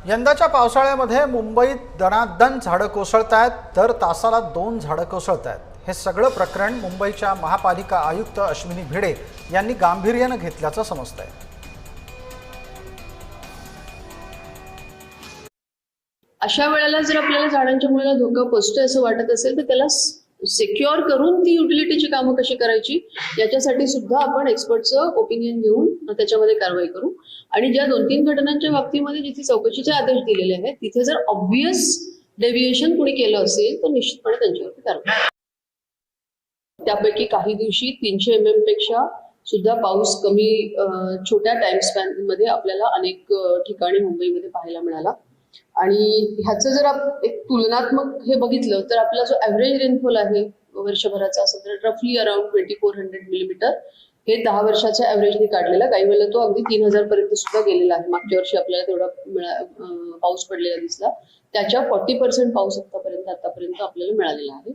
यंदाच्या पावसाळ्यामध्ये मुंबईत दणादण झाडं कोसळतायत, दर तासाला 2 झाडं कोसळतायत। हे सगळं प्रकरण मुंबईच्या महापालिका आयुक्त अश्विनी भिडे यांनी गांभीर्याने घेतल्याचं समजतंय। अशा वेळेला जर आपल्याला झाडांच्या मुळाला धोका पोहोचतोय असं वाटत असेल तर त्याला सिक्युअर करून ती युटिलिटीची कामं कशी करायची याच्यासाठी सुद्धा आपण एक्सपर्टचं ओपिनियन घेऊन त्याच्यामध्ये कारवाई करू। आणि ज्या 2-3 घटनांच्या बाबतीमध्ये जिथे चौकशीचे आदेश दिलेले आहेत तिथे जर ऑब्व्हियस डेव्हिएशन कुणी केलं असेल तर निश्चितपणे त्यांच्यावरती कारवाई। त्यापैकी काही दिवशी 300 mm पेक्षा सुद्धा पाऊस कमी छोट्या टाइम स्पॅन मध्ये आपल्याला अनेक ठिकाणी मुंबईमध्ये पाहायला मिळाला। आणि ह्याचं जर एक तुलनात्मक हे बघितलं तर आपला जो ऍव्हरेज रेनफॉल आहे वर्षभराचा असेल तर रफली अराउंड 2400 मिलीमीटर हे 10 वर्षाच्या ऍव्हरेजने काढलेला। काही वेळेला तो अगदी 3000 पर्यंत सुद्धा गेलेला आहे। मागच्या वर्षी आपल्याला तेवढा पाऊस पडलेला दिसला, त्याच्या 40% पाऊस आतापर्यंत आपल्याला मिळालेला आहे।